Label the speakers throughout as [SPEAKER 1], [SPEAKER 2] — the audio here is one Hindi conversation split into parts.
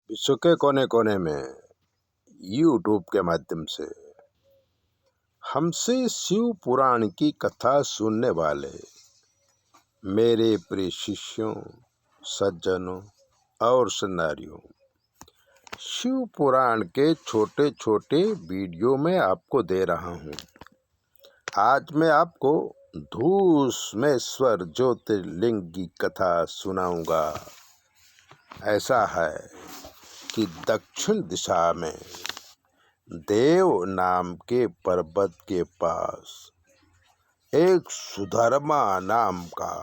[SPEAKER 1] विश्व के कोने कोने में यूट्यूब के माध्यम से हमसे शिव पुराण की कथा सुनने वाले मेरे प्रिय शिष्यों, सज्जनों और सन्नारियों, शिव पुराण के छोटे छोटे वीडियो में आपको दे रहा हूँ। आज मैं आपको धूसमेश्वर ज्योतिर्लिंग की कथा सुनाऊंगा। ऐसा है कि दक्षिण दिशा में देव नाम के पर्वत के पास एक सुधर्मा नाम का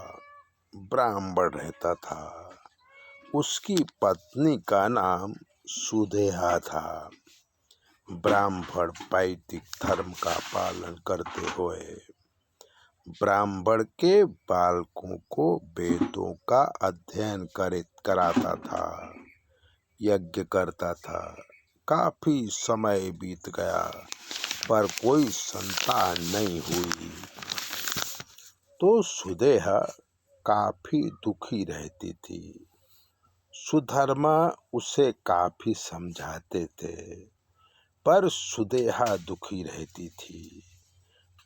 [SPEAKER 1] ब्राह्मण रहता था। उसकी पत्नी का नाम सुदेहा था। ब्राह्मण वैदिक धर्म का पालन करते हुए ब्राह्मण के बालकों को वेदों का अध्ययन कराता था, यज्ञ करता था। काफी समय बीत गया पर कोई संतान नहीं हुई तो सुदेहा काफी दुखी रहती थी। सुधर्मा उसे काफी समझाते थे पर सुदेहा दुखी रहती थी।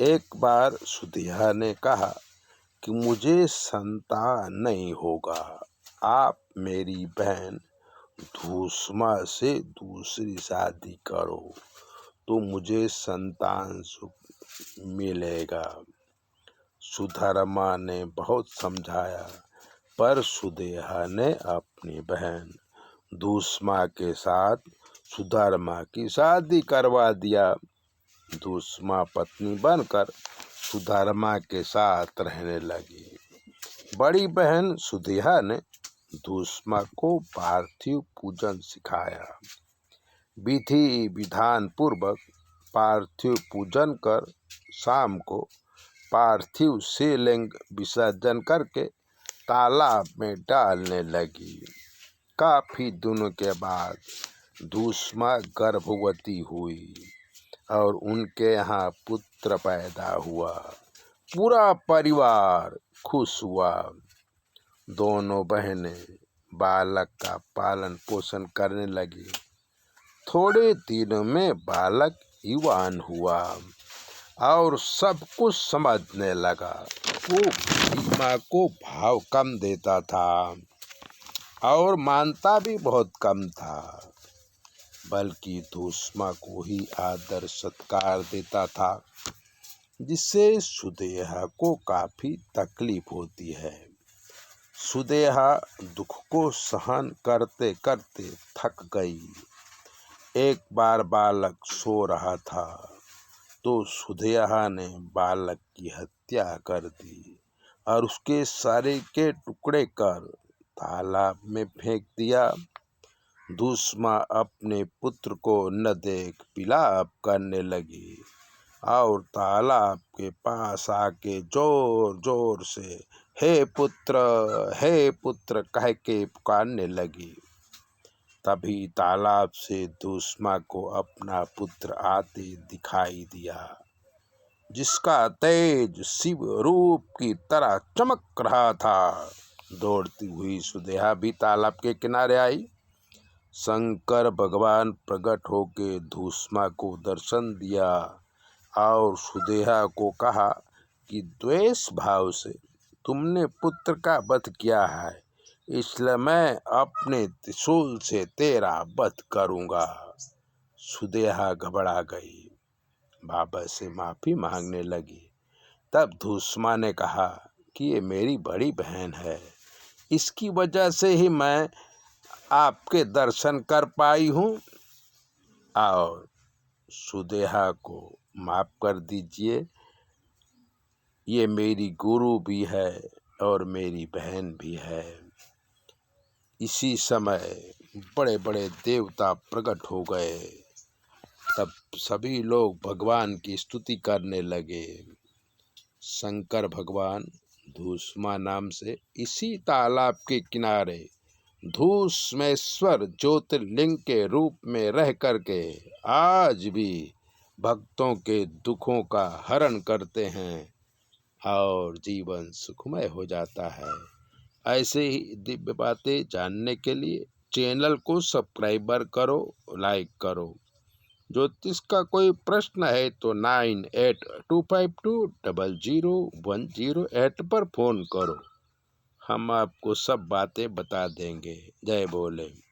[SPEAKER 1] एक बार सुदेहा ने कहा कि मुझे संतान नहीं होगा, आप मेरी बहन धूसमा से दूसरी शादी करो तो मुझे संतान सुख मिलेगा। सुधर्मा ने बहुत समझाया पर सुदेहा ने अपनी बहन धूसमा के साथ सुधर्मा की शादी करवा दिया। धूसमा पत्नी बनकर सुधर्मा के साथ रहने लगी। बड़ी बहन सुदेहा ने धूसमा को पार्थिव पूजन सिखाया। विधि विधान पूर्वक पार्थिव पूजन कर शाम को पार्थिव शिवलिंग विसर्जन करके तालाब में डालने लगी। काफी दिनों के बाद धूसमा गर्भवती हुई और उनके यहाँ पुत्र पैदा हुआ। पूरा परिवार खुश हुआ। दोनों बहनें बालक का पालन पोषण करने लगी। थोड़े दिनों में बालक युवान हुआ और सब कुछ समझने लगा। वो माँ को भाव कम देता था और मानता भी बहुत कम था, बल्कि धूसमा को ही आदर सत्कार देता था, जिससे सुदेहा को काफी तकलीफ होती है। सुदेहा दुख को सहन करते करते थक गई। एक बार बालक सो रहा था तो सुदेहा ने बालक की हत्या कर दी और उसके शरीर के टुकड़े कर तालाब में फेंक दिया। धूसमा अपने पुत्र को न देख विलाप करने लगी और तालाब के पास आके जोर जोर से हे पुत्र कह के पुकारने लगी। तभी तालाब से धूसमा को अपना पुत्र आते दिखाई दिया, जिसका तेज शिव रूप की तरह चमक रहा था। दौड़ती हुई सुदेहा भी तालाब के किनारे आई। शंकर भगवान प्रकट होके धूसमा को दर्शन दिया और सुदेहा को कहा कि द्वेष भाव से तुमने पुत्र का वध किया है, इसलिए मैं अपने त्रिशूल से तेरा वध करूंगा। सुदेहा घबरा गई, बाबा से माफी मांगने लगी। तब धूसमा ने कहा कि ये मेरी बड़ी बहन है, इसकी वजह से ही मैं आपके दर्शन कर पाई हूँ और सुदेहा को माफ कर दीजिए। ये मेरी गुरु भी है और मेरी बहन भी है। इसी समय बड़े बड़े देवता प्रकट हो गए। तब सभी लोग भगवान की स्तुति करने लगे। शंकर भगवान धूसमा नाम से इसी तालाब के किनारे धूसमेश्वर ज्योतिर्लिंग के रूप में रह करके आज भी भक्तों के दुखों का हरण करते हैं और जीवन सुखमय हो जाता है। ऐसे ही दिव्य बातें जानने के लिए चैनल को सब्सक्राइबर करो, लाइक करो। ज्योतिष का कोई प्रश्न है तो 9825200108 पर फ़ोन करो, हम आपको सब बातें बता देंगे। जय भोले।